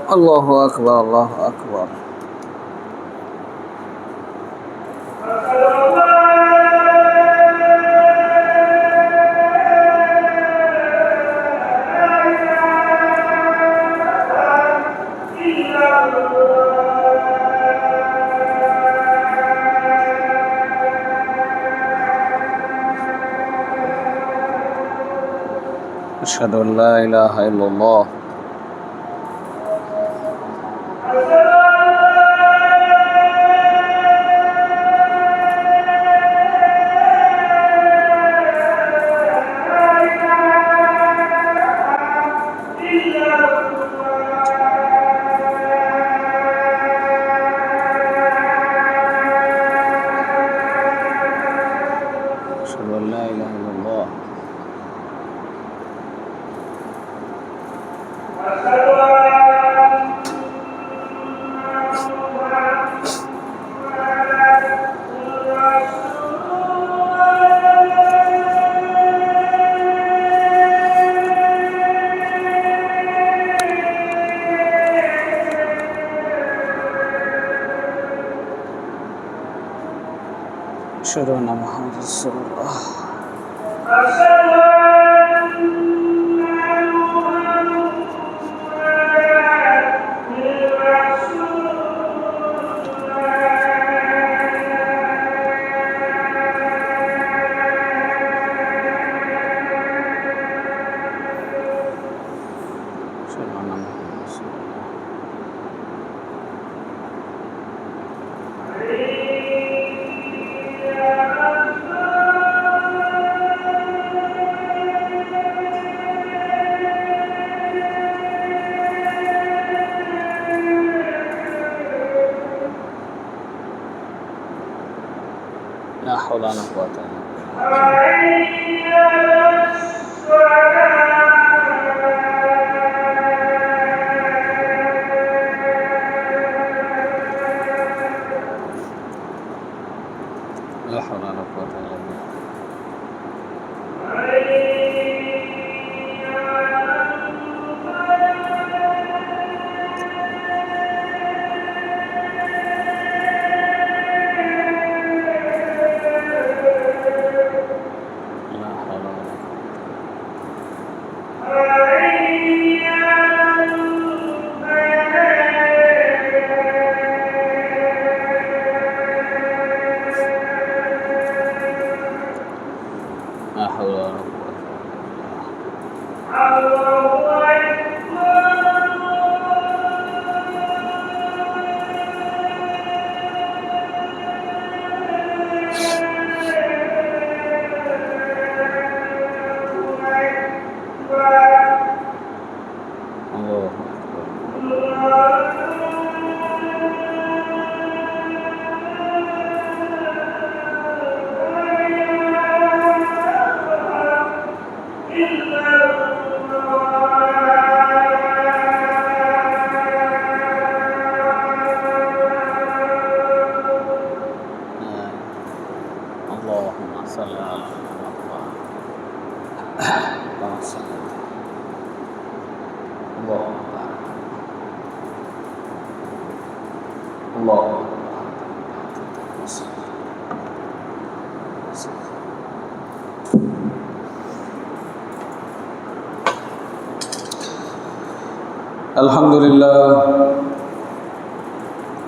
Allahu Akbar, Allahu Akbar. أشهد أن لا إله إلا الله أشهد أن لا إله إلا الله أشهد أن محمد رسول الله أشهد أن محمد رسول الله لا حول ولا قوة إلا بالله لا حول ولا قوة إلا بالله لا حول ولا قوة لا حول ولا قوة إلا بالله الله أكبر اللهم صل على محمد اللهم صل اللهم بارك اللهم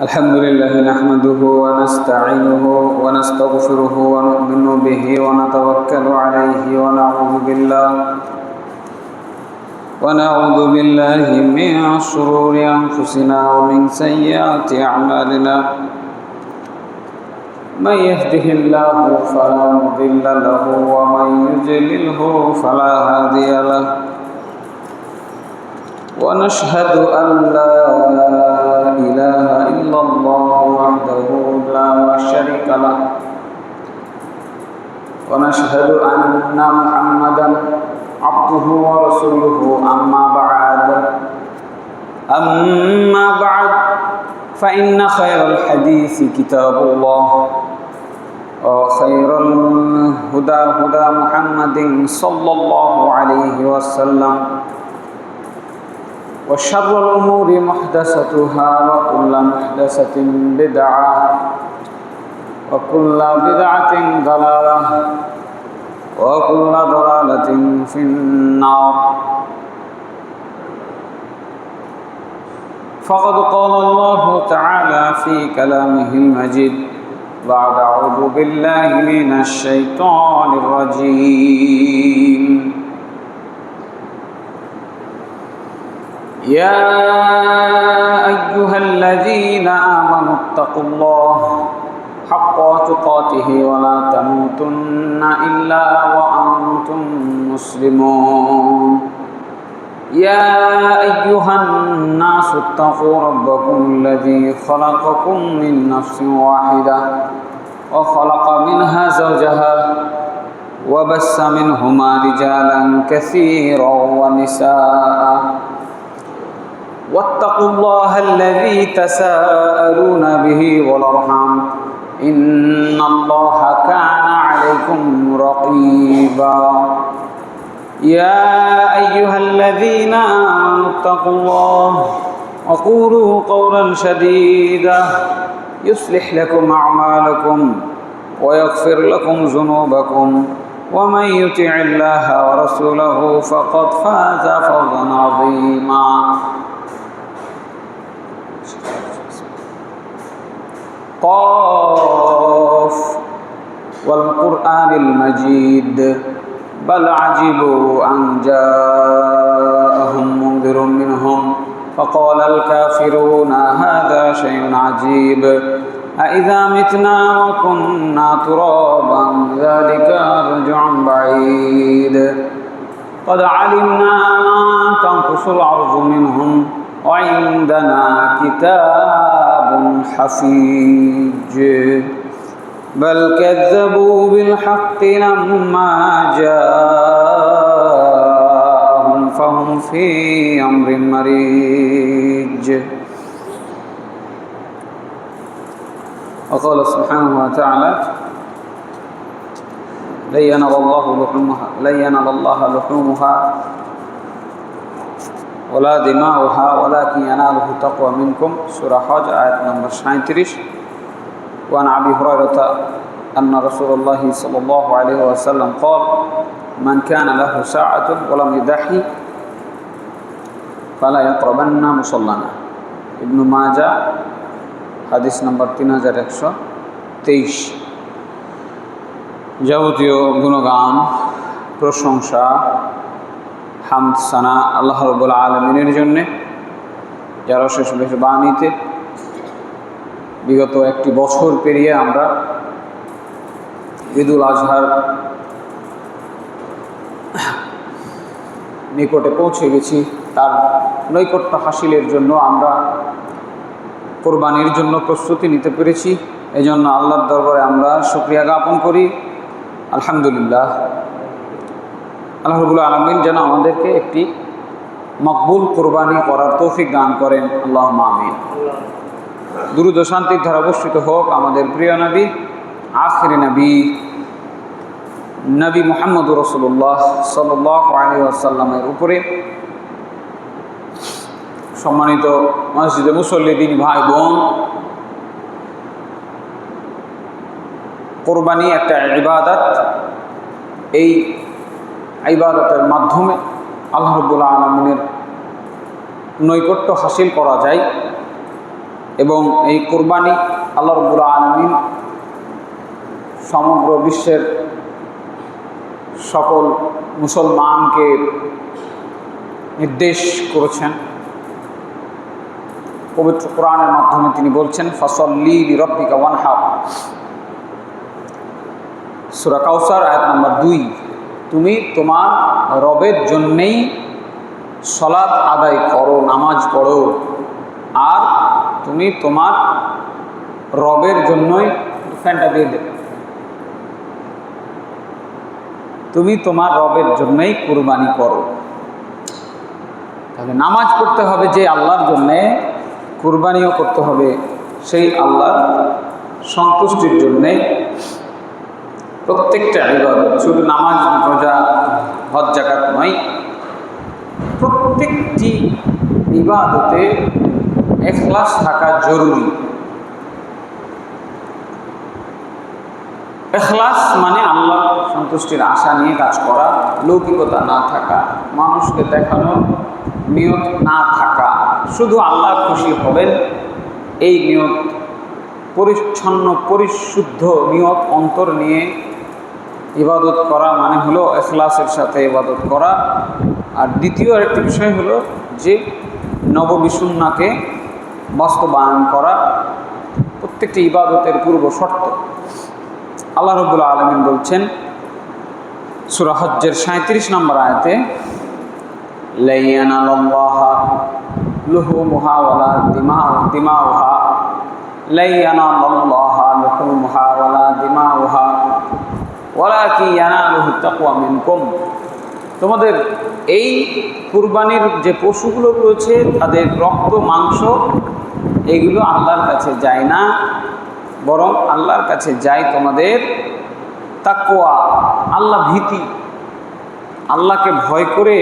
الحمد لله نحمده ونستعينه ونستغفره ونؤمن به ونتوكل عليه ونعوذ بالله من شرور أنفسنا ومن سيئات أعمالنا من يهده الله فلا مضل له ومن يضلله فلا هادي له ونشهد أن لا إله إلا الله وحده له ونشهد أن محمدا عبده ورسوله أما بعد فإن خير الحديث كتاب الله وخير الهدى هدى محمد صلى الله عليه وسلم وشر الأمور محدثاتها وكل محدثة بدعة وكل بدعة ضلالة وكل ضلالة في النار. فقد قال الله تعالى في كلامه المجيد بعد أعوذ بالله من الشيطان الرجيم يا أيها الذين آمنوا اتقوا الله حق تقاته ولا تموتن إلا وأنتم مسلمون. يا أيها الناس اتقوا ربكم الذي خلقكم من نفس واحدة وخلق منها زوجها وبث منهما رجالا كثيرا ونساء واتقوا الله الذي تساءلون به والأرحام إن الله كان عليكم رقيبا. يا أيها الذين آمنوا اتقوا الله وقولوا قولا سديدا يصلح لكم أعمالكم ويغفر لكم ذنوبكم ومن يطع الله ورسوله فقد فاز فوزا عظيما. قاف والقرآن المجيد بل عجبوا أن جاءهم منذر منهم فقال الكافرون هذا شيء عجيب أإذا متنا وكنا ترابا ذلك رجع بعيد قد علمنا ما تنقص الأرض منهم وعندنا كتاب حفيظ بل كذبوا بالحق لما جاءهم فهم في أمر مريج. وقال سبحانه وتعالى لن ينال الله لحومها ولا دماؤها ولكن يناله التقوى منكم. سورة حج آية نمبر 37. وعن أبي هريرة أن رسول الله صلى الله عليه وسلم قال من كان له ساعة ولم يضحي فلا يقربن مصلانا. Ibn মাজাহ হাদিস number 3123। যাবতীয় গুণগান প্রশংসা হামদ সানা আল্লাহ রাব্বুল আলামিনের জন্য যারা শেষ বাণীতে বিগত একটি বছর পেরিয়ে আমরা ঈদুল আজহার নিকটে পৌঁছে গেছি। তার নৈকট্য হাসিলের জন্য আমরা কোরবানির জন্য প্রস্তুতি নিতে পেরেছি। এই জন্য আল্লাহর দরবারে আমরা শুকরিয়া জ্ঞাপন করি। আলহামদুলিল্লাহ, আল্লাহ রাব্বুল আলামিন যেন আমাদেরকে একটি মকবুল কোরবানি করার তৌফিক দান করেন। আল্লাহুম্মা আমিন। দুরূদ ও শান্তির ধারা বর্ষিত হোক আমাদের প্রিয় নবী আখির নবী মুহাম্মদুর রাসূলুল্লাহ সাল্লাল্লাহু আলাইহি ওয়াসাল্লামের উপরে। সম্মানিত মসজিদে মুসল্লি দিনী ভাই বোন, কোরবানি একটা ইবাদত। এই ইবাদতের মাধ্যমে আল্লাহ রাব্বুল আলামিনের নৈকট্য হাসিল করা যায় এবং এই কোরবানি আল্লাহ রাব্বুল আলামিন সমগ্র বিশ্বের সকল মুসলমানকে নির্দেশ করেছেন। পবিত্র কোরআনের মাধ্যমে তিনি বলছেন ফাসল্লি লিরাব্বিকা ওয়ানহার, সূরা কাউসার আয়াত নাম্বার 2। তুমি তোমার রবের জন্যেই সালাত আদায় করো, নামাজ পড়ো, আর তুমি তোমার রবের জন্যই ফ্যানটা দিয়ে দেবে। তুমি তোমার রবের জন্যই কুরবানি করো। তাহলে নামাজ পড়তে হবে যে আল্লাহর জন্যে, কুরবানিও করতে হবে সেই আল্লাহর সন্তুষ্টির জন্যে। প্রত্যেকটা ইবাদত, শুধু নামাজ, রোজা, হজ, যাকাত নয়, প্রত্যেকটি ইবাদতে ইখলাস থাকা জরুরি। ইখলাস মানে আল্লাহর সন্তুষ্টির আশা নিয়ে কাজ করা, লৌকিকতা না থাকা, মানুষকে দেখানোর নিয়ত না থাকা, শুধু আল্লাহ খুশি হবেন এই নিয়ত, পরিচ্ছন্ন পরিশুদ্ধ নিয়ত অন্তর নিয়ে ইবাদত করা মানে হলো ইখলাসের সাথে ইবাদত করা। আর দ্বিতীয় আরেকটি বিষয় হলো যে নববী সুন্নাহকে বাস্তবায়ন করা, প্রত্যেকটি ইবাদতের পূর্ব শর্ত। আল্লাহ রাব্বুল আলামিন বলছেন সূরা হজ্জের 37 নম্বর আয়াতে, লা ইয়ানালুল্লাহা লুহুমুহা ওয়ালা দিমাউহা, লা ইয়ানালুল্লাহা লুহুমুহা ওয়ালা দিমাউহা ওয়ালাকিন ইয়ানালুহুত তাকওয়া মিনকুম। তোমাদের এই কুরবানির যে পশুগুলো রয়েছে তাদের রক্ত, মাংস এগুলো আল্লাহর কাছে যায় না, বরং আল্লাহর কাছে যায় তোমাদের তাকওয়া, আল্লাহ ভীতি। আল্লাহকে ভয় করে,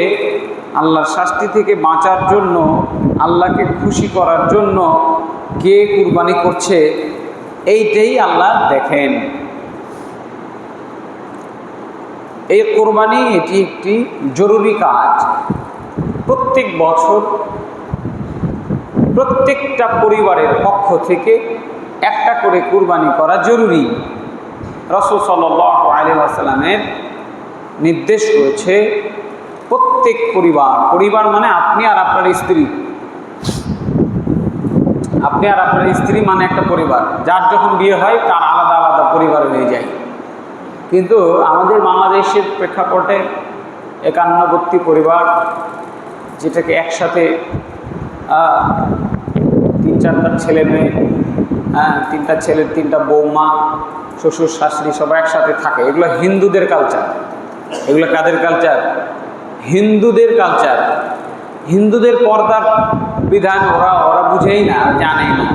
আল্লাহর শাস্তি থেকে বাঁচার জন্য, আল্লাহকে খুশি করার জন্য কে কুরবানি করছে এইটাই আল্লাহ দেখেন। এই কোরবানি এটি একটি জরুরি কাজ। প্রত্যেক বছর প্রত্যেকটা পরিবারের পক্ষ থেকে একটা করে কুরবানি করা জরুরি। রাসূল সাল্লাল্লাহু আলাইহি ওয়াসাল্লামের নির্দেশ রয়েছে প্রত্যেক পরিবার মানে আপনি আর আপনার স্ত্রী, আপনি আর আপনার স্ত্রী মানে একটা পরিবার। যার যখন বিয়ে হয় তার আলাদা আলাদা পরিবার হয়ে যায়। কিন্তু আমাদের বাংলাদেশের প্রেক্ষাপটে 51টি পরিবার, যেটাকে একসাথে 3-4টা ছেলে মেয়ে, 3টা ছেলে, 3টা বৌমা, শ্বশুর শাশুড়ি সবাই একসাথে থাকে। এগুলো হিন্দুদের কালচার। এগুলো কাদের কালচার? হিন্দুদের কালচার। হিন্দুদের পর্দার বিধান ওরা বুঝেই না, জানেই না।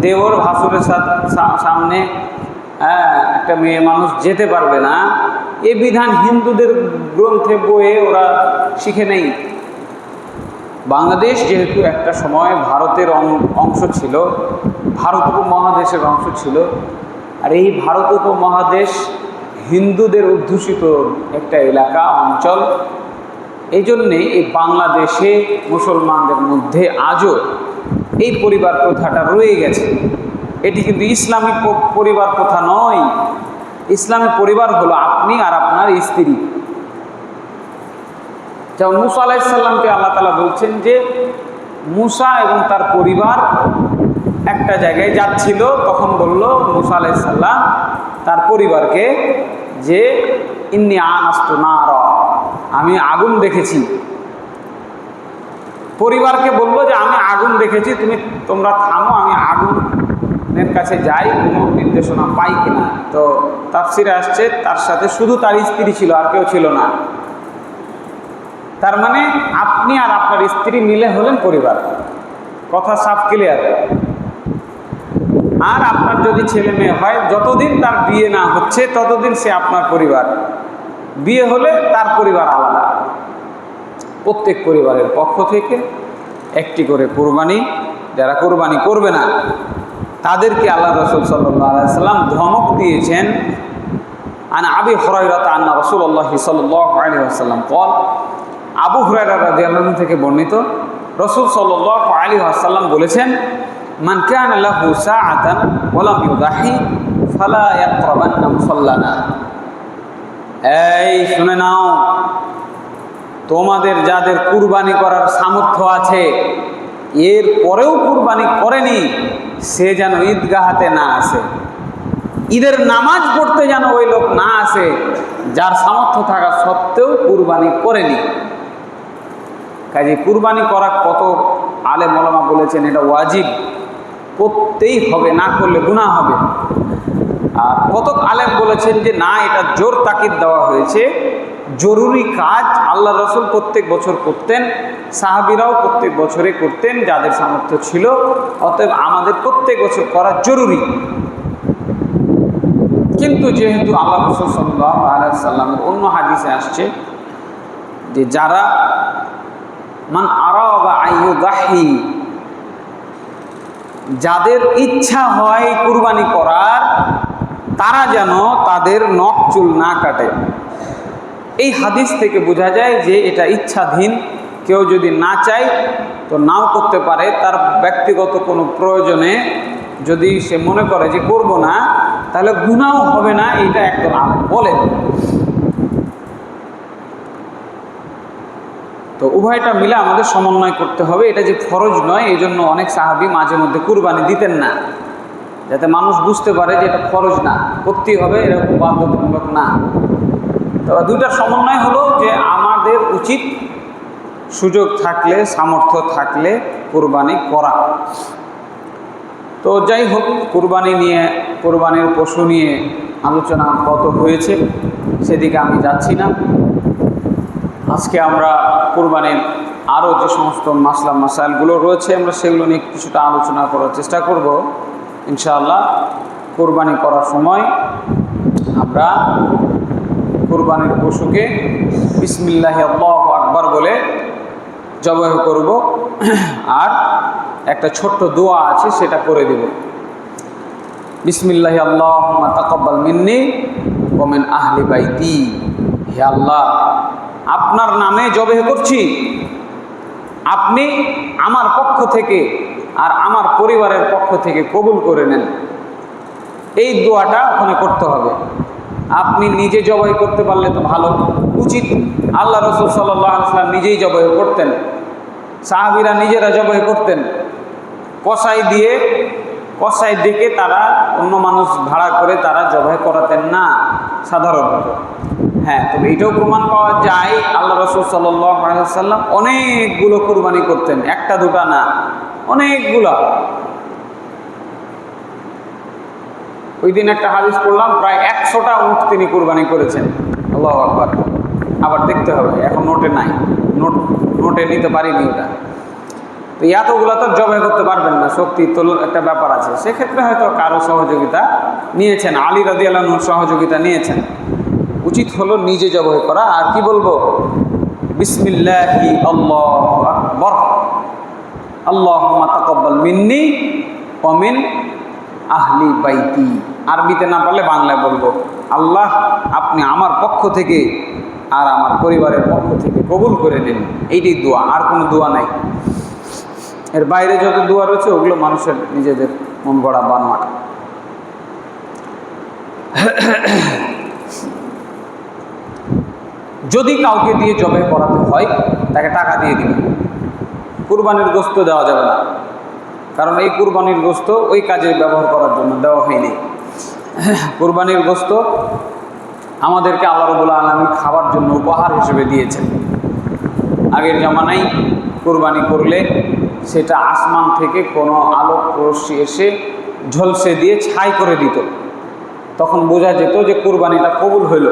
দেওর ভাসুরের সামনে একটা মেয়ে মানুষ যেতে পারবে না, এ বিধান হিন্দুদের গ্রন্থে বইয়ে ওরা শিখে নেই। বাংলাদেশ যেহেতু একটা সময় ভারতের অংশ ছিল, ভারত উপমহাদেশের অংশ ছিল, আর এই ভারত উপমহাদেশ হিন্দুদের অধ্যুষিত একটা এলাকা, অঞ্চল। এই জন্যে এই বাংলাদেশে মুসলমানদের মধ্যে আজও এই পরিবার প্রথাটা রয়ে গেছে। এটি কিন্তু ইসলামী পরিবার প্রথা নয়। ইসলামী পরিবার হলো আপনি আর আপনার স্ত্রী। যেমন মুসা আলাইহিস সালামকে আল্লাহ তাআলা বলছেন যে মুসা এবং তার পরিবার একটা জায়গায় যাচ্ছিল, তখন বলল মুসা আলাইহিস সালাম তার পরিবারকে যে ইন্নী আনাস্তু নারা, আমি আগুন দেখেছি। পরিবারকে বলল যে আমি আগুন দেখেছি, তোমরা থামো, আমি আগুনের কাছে যাই, কোনো নির্দেশনা পাই কিনা। তো তাফসিরে আসছে তার সাথে শুধু তার স্ত্রী ছিল, আর কেউ ছিল না। তার মানে আপনি আর আপনার স্ত্রী মিলে হলেন পরিবার। কথা সাফ ক্লিয়ার। আর আপনার যদি ছেলে মেয়ে হয়, যতদিন তার বিয়ে না হচ্ছে ততদিন সে আপনার পরিবার। বিয়ে হলে তার পরিবার আলাদা। প্রত্যেক পরিবারের পক্ষ থেকে একটি করে কুরবানি, যারা কুরবানি করবে না তাদেরকে আল্লাহ রাসূল সাল্লাল্লাহু আলাইহি ওয়াসাল্লাম ধমক দিয়েছেন। আন আবি হুরায়রা আন্না রাসূলুল্লাহ সাল্লাল্লাহু আলাইহি ওয়াসাল্লাম قال, আবু হুরায়রা রাদিয়াল্লাহু আনহু থেকে বর্ণিত, রাসূল সাল্লাল্লাহু আলাইহি ওয়াসাল্লাম বলেছেন, মান কানা লাহু সাআতান ওয়া লাম ইউদাহি ফালা ইয়াকরাবান্না মুসাল্লানা। এই শুনে নাও, তোমাদের যাদের কুরবানি করার সামর্থ্য আছে, এর পরেও কুরবানি করেনি, সে যেন ঈদগাহাতে না আসে। ঈদের নামাজ পড়তে যেন ওই লোক না আসে যার সামর্থ্য থাকা সত্ত্বেও কুরবানি করেনি। কাজে কুরবানি করা কত আলেম ওলামা বলেছেন এটা ওয়াজিব, করতেই হবে, না করলে গুনাহ হবে। আর কতক আলেম বলেছেন যে না, এটা জোর তাকিদ দেওয়া হয়েছে, জরুরি কাজ আল্লাহ রসুল প্রত্যেক বছর করতেন, সাহাবীরাও প্রত্যেক বছরে করতেন যাদের সামর্থ্য ছিল, অতএব আমাদের প্রত্যেক বছর করা জরুরি। কিন্তু যেহেতু আল্লাহ রসুল সাল্লাল্লাহু আলাইহি সাল্লামের অন্য হাদিসে আসছে যে যারা মান আরাদা আইয়ুদাহি, যাদের ইচ্ছা হয় কুরবানি করার, তারা যেন তাদের নখ চুল না কাটে। এই হাদিস থেকে বোঝা যায় যে এটা ইচ্ছাধীন, কেউ যদি না চায় তো নাও করতে পারে। তার ব্যক্তিগত কোনো প্রয়োজনে যদি সে মনে করে যে করব না, তাহলে গুনাহ হবে না, এটা একদম বলেন। তো উভয়টা মিলে আমাদের সমন্বয় করতে হবে। এটা যে ফরজ নয়, এই জন্য অনেক সাহাবী মাঝে মধ্যে কুরবানি দিতেন না, যাতে মানুষ বুঝতে পারে যে এটা ফরজ না, করতেই হবে, এরকম বাধ্যতামূলক না। তবে দুইটার সমন্বয় হলো যে আমাদের উচিত সুযোগ থাকলে, সামর্থ্য থাকলে কুরবানি করা। তো যাই হোক, কুরবানি নিয়ে, কুরবানির পশু নিয়ে আলোচনা কত হয়েছে সেদিকে আমি যাচ্ছি না। আজকে আমরা কুরবানির আরও যে সমস্ত মাসলা মাসাইলগুলো রয়েছে আমরা সেগুলো নিয়ে কিছুটা আলোচনা করার চেষ্টা করব ইনশাআল্লাহ। কুরবানি করার সময় আমরা কুরবানির পশুকে বিসমিল্লাহি আল্লাহু আকবার বলে জবাহ করব, আর একটা ছোট্ট দোয়া আছে সেটা করে দেব। বিসমিল্লাহি আল্লাহুম্মা তাকাব্বাল মিন্নি ওয়া মিন আহলি বাইতি। হে আল্লাহ, আপনার নামে জবাহ করছি, আপনি আমার পক্ষ থেকে আর আমার পরিবারের পক্ষ থেকে কবুল করে নেন। এই দোয়াটা ওখানে করতে হবে। আপনি নিজে জবাহ করতে পারলে তো ভালো, উচিত। আল্লাহ রসুল সাল্লাল্লাহু আলাইহি ওয়াসাল্লাম নিজেই জবাহ করতেন, সাহাবীরা নিজেরা জবাহ করতেন, কসাই ডেকে তারা অন্য মানুষ ভাড়া করে তারা জবাহ করাতেন না সাধারণত। হ্যাঁ, তবে এটাও প্রমাণ পাওয়া যায় আল্লাহ রসুল সাল্লাল্লাহু আলাইহি ওয়াসাল্লাম অনেকগুলো কুরবানি করতেন, একটা দুটা না, অনেকগুলো। ওই দিন একটা হাদিস পড়লাম, প্রায় 100টা উট তিনি কুরবানি করেছেন। আল্লাহু আকবার। আবার দেখতে হবে, এখন নোটে নাই, নোটে নিতে পারিনি ওটা। তো এতগুলো তো জবাই করতে পারবেন না, শক্তি তো একটা ব্যাপার আছে। সেক্ষেত্রে হয়তো কারো সহযোগিতা নিয়েছেন, আলী রাদিয়াল্লাহু আনহুর সহযোগিতা নিয়েছেন। উচিত হলো নিজে জবাই করা। আর কি বলবো, বিসমিল্লাহি আল্লাহু আকবার, আল্লাহুম্মা তাকাব্বাল মিন্নি ওয়া মিন আহলি বাইতি। আরবিতে না পারলে বাংলায় বলবো, আল্লাহ আপনি আমার পক্ষ থেকে আর আমার পরিবারের পক্ষ থেকে কবুল করে নিন। এইটাই দোয়া, আর কোনো দোয়া নাই। এর বাইরে যত দোয়া রয়েছে ওগুলো মানুষের নিজেদের মন গড়া বানোয়াট। যদি কাউকে দিয়ে জবাই করাতে হয় তাকে টাকা দিয়ে দিবেন, কুরবানির গোশত দেওয়া যাবে না, কারণ এই কুরবানির গোশত ওই কাজে ব্যবহার করার জন্য দেওয়া হয়নি। কুরবানির গোশত আমাদেরকে আল্লাহ রাব্বুল আলামিন খাবার জন্য উপহার হিসেবে দিয়েছেন। আগের জামানায় কুরবানি করলে সেটা আসমান থেকে কোনো আলোক রশ্মি এসে ঝলসে দিয়ে ছাই করে দিত, তখন বোঝা যেত যে কুরবানিটা কবুল হইল।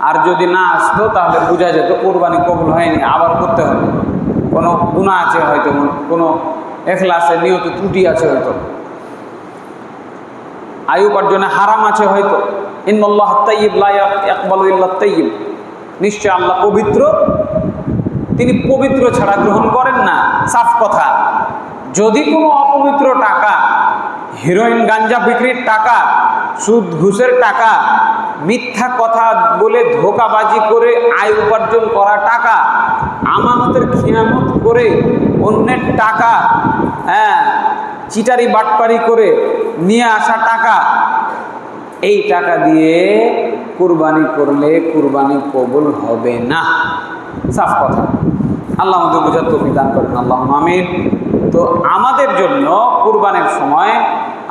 আর যদি না আসতো তাহলে বোঝা যেত কুরবানি কবুল হয়নি, আবার করতে হবে, কোনো গুনাহ আছে হয়তো, কোনো ইখলাসের নিয়ত ত্রুটি আছে হয়তো, আয় উপার্জনে হারাম আছে হয়তো। ইন্নাল্লাহা তাইয়্যিব লা ইয়াকবালু ইল্লা তাইয়্যিব, নিশ্চয় আল্লাহ পবিত্র, তিনি পবিত্র ছাড়া গ্রহণ করেন না। সাফ কথা। যদি কোনো অপবিত্র টাকা, হিরোইন গাঞ্জা বিক্রির টাকা, সুদ ঘুষের টাকা, মিথ্যা কথা বলে ধোঁকাবাজি করে আয় উপার্জন করা টাকা, আমানতের খিয়ানত করে অন্যের টাকা, চিটারি বাটপারি করে নিয়ে আসা টাকা, এই টাকা দিয়ে কুরবানি করলে কুরবানি কবুল হবে না। সাফ কথা। আল্লাহ আমাদের বোঝার তৌফিক দান করেন, আল্লাহুম্মা আমিন। তো আমাদের জন্য কুরবানির সময়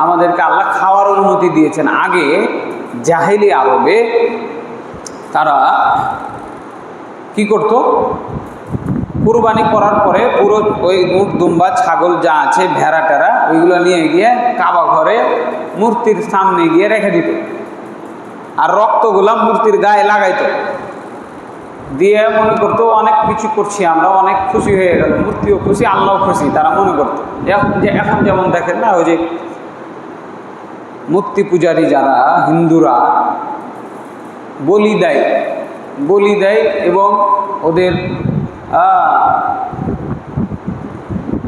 আমাদেরকে আল্লাহ খাওয়ার অনুমতি দিয়েছেন। আগে জাহেলি আরবে তারা কি করত, কুরবানি করার পরে পুরো ওই উট দুম্বা ছাগল যা আছে ভেড়া টেরা ওইগুলো নিয়ে গিয়ে কাবা ঘরে মূর্তির সামনে গিয়ে রেখে দিত, আর রক্তগুলা মূর্তির গায়ে লাগাইতো, দিয়ে মনে করতো অনেক কিছু করছি আমরা, অনেক খুশি হয়ে গেল, মূর্তিও খুশি আল্লাহও খুশি, তারা মনে করতো। এখন যেমন দেখেন না, ওই যে মূর্তি পূজারী যারা হিন্দুরা বলি দেয় এবং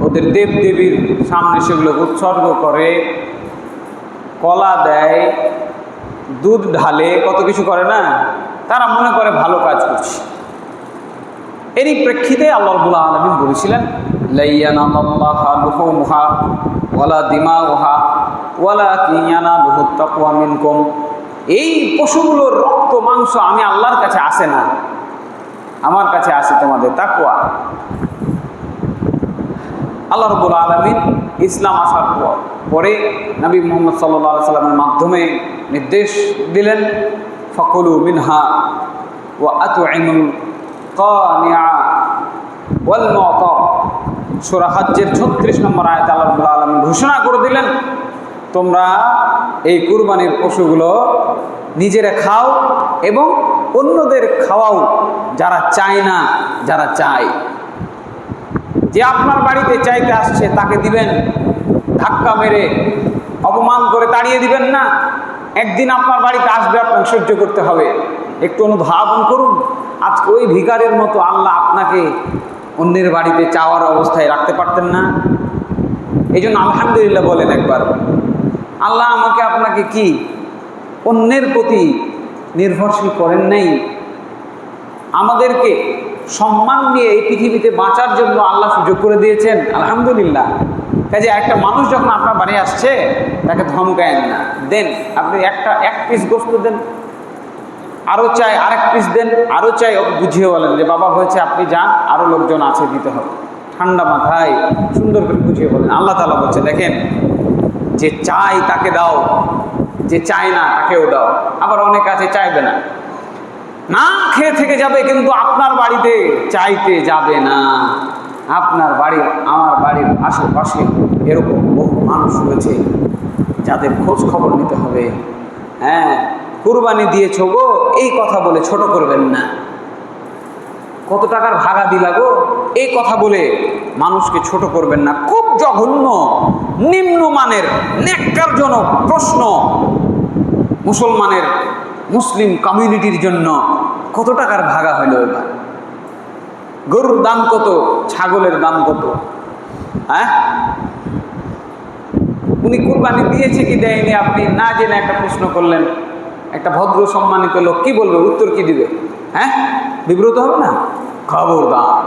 ওদের দেবদেবীর সামনে সেগুলো উৎসর্গ করে, কলা দেয়, দুধ ঢালে, কত কিছু করে না, তারা মনে করে ভালো কাজ করছে। এরই প্রেক্ষিতে আল্লাহ রাব্বুল আলামিন বলেছিলেন, লা ইয়ানালাল্লাহু লুহুমুহা ওয়ালা দিমাউহা ওয়ালাকিন ইয়ানালুহুত তাকওয়া মিনকুম। এই পশুগুলোর রক্ত মাংস আমি আল্লাহর কাছে আসে না, আমার কাছে আসে তোমাদের তাকওয়া। আল্লাহ রাব্বুল আলামিন ইসলাম আসার পরে নবী মুহাম্মদ সাল্লাল্লাহু আলাইহি সাল্লামের মাধ্যমে নির্দেশ দিলেন, ফাকুলু মিনহা ওয়া আত'ইমুল কানিআ ওয়াল মু'তার। সূরা হজ্জের 36 নম্বর আয়াতে আল্লাহ রাব্বুল আলামিন ঘোষণা করে দিলেন, তোমরা এই কুরবানির পশুগুলো নিজেরা খাও এবং অন্যদের খাওয়াও, যারা চায় না, যারা চায়। যে আপনার বাড়িতে চাইতে আসছে তাকে দিবেন, ধাক্কা মেরে অপমান করে তাড়িয়ে দিবেন না। একদিন আপনার বাড়িতে আসবে, আপনাকে সহ্য করতে হবে। একটু অনুধাবন করুন, আজকে ওই ভিখারির মতো আল্লাহ আপনাকে অন্যের বাড়িতে চাওয়ার অবস্থায় রাখতে পারতেন না? এই জন্য আলহামদুলিল্লাহ বলেন একবার, আল্লাহ আমাকে আপনাকে কি অন্যের প্রতি নির্ভরশীল করেন নাই? আমাদেরকে সম্মান নিয়ে এই পৃথিবীতে বাঁচার জন্য আল্লাহ সুযোগ করে দিয়েছেন, আলহামদুলিল্লাহ। কাজে একটা মানুষ যখন আপনার বাড়ি আসছে, তাকে ধমকায়েন না, দেন। আপনি এক পিস গোস্ত দেন, আরও চাই আরেক পিস দেন, আরও চাই, ওকে বুঝিয়ে বলেন যে বাবা হয়েছে, আপনি যান, আরও লোকজন আছে দিতে হবে। ঠান্ডা মাথায় সুন্দর করে বুঝিয়ে বলেন। আল্লাহ তাআলা বলছে, দেখেন, যে চাই তাকে দাও, যে চায় না তাকেও দাও। আবার অনেক আছে চাইবে না, না খেয়ে থেকে যাবে, কিন্তু আপনার বাড়িতে চাইতে যাবে না। আপনার বাড়ির, আমার বাড়ির আশেপাশে এরকম বহু মানুষ রয়েছে যাদের খোঁজ খবর নিতে হবে। হ্যাঁ, কুরবানি দিয়েছো গো, এই কথা বলে ছোট করবেন না। কত টাকার ভাগা দিলা গো, এই কথা বলে মানুষকে ছোট করবেন না। খুব জঘন্য, নিম্নমানের, ন্যাক্কারজনক প্রশ্ন মুসলিম কমিউনিটির জন্য। কত টাকার ভাগা হইল এবার? গরুর দাম কত, ছাগলের দাম কত? হ্যাঁ, উনি কুরবানি দিয়েছে কি দেয়নি আপনি না জেনে একটা প্রশ্ন করলেন। একটা ভদ্র সম্মানিত লোক কি বলবে, উত্তর কি দিবে? হ্যাঁ, বিব্রত হবে না? খবরদার,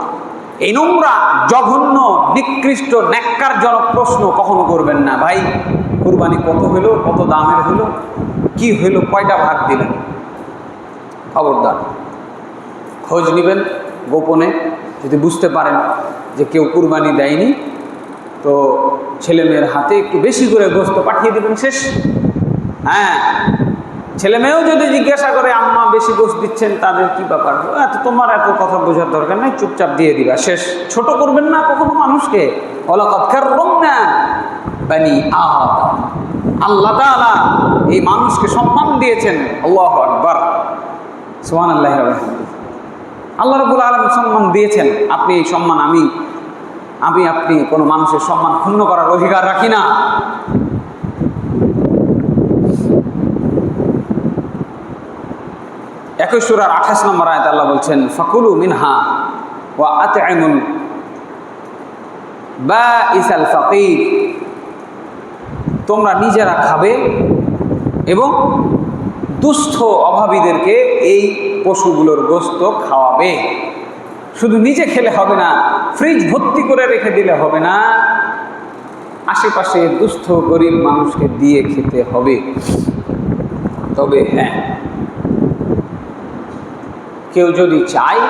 এই নোংরা, জঘন্য, নিকৃষ্ট, ন্যাক্কারজনক প্রশ্ন কখনো করবেন না। ভাই, কুরবানি কত হলো, কত দামের হলো, কি হইলো, কয়টা ভাগ দিলেন? খবরদার, খোঁজ নেবেন গোপনে। যদি বুঝতে পারেন যে কেউ কুরবানি দেয়নি, তো ছেলেমেয়ের হাতে একটু বেশি করে গোস্ত পাঠিয়ে দেবেন, শেষ। হ্যাঁ, ছেলেমেয়েও যদি জিজ্ঞাসা করে আম্মা বেশি গোস্ত দিচ্ছেন, তাদের কি ব্যাপার, তোমার এত কথা বোঝার দরকার নেই, চুপচাপ দিয়ে দিবা, শেষ। ছোট করবেন না কখনো মানুষকে। ওয়ালাকাদ কাররামনা বানি আদম। আল্লাহ তাআলা এই মানুষকে সম্মান দিয়েছেন। আল্লাহু আকবার, সুবহানাল্লাহি ওয়া বিহামদিহি। আল্লাহ রাব্বুল আলামিন সম্মান দিয়েছেন। আপনি এই সম্মান, আপনি কোনো মানুষের সম্মান ক্ষুণ্ণ করার অধিকার রাখি না। একই সূরার 28 নম্বর আয়াতে আল্লাহ বলছেন, ফাকুলু মিনহা ওয়া আত'ইমুল বাঈসাল ফাকির। তোমরা নিজেরা খাবে এবং দুস্থ অভাবীদেরকে এই পশুগুলোর গোস্ত খাওয়াবে। শুধু নিজে খেলে হবে না, ফ্রিজ ভর্তি করে রেখে দিলে হবে না, আশেপাশে দুস্থ গরিব মানুষকে দিয়ে খেতে হবে। তবে হ্যাঁ, কেউ যদি চায়,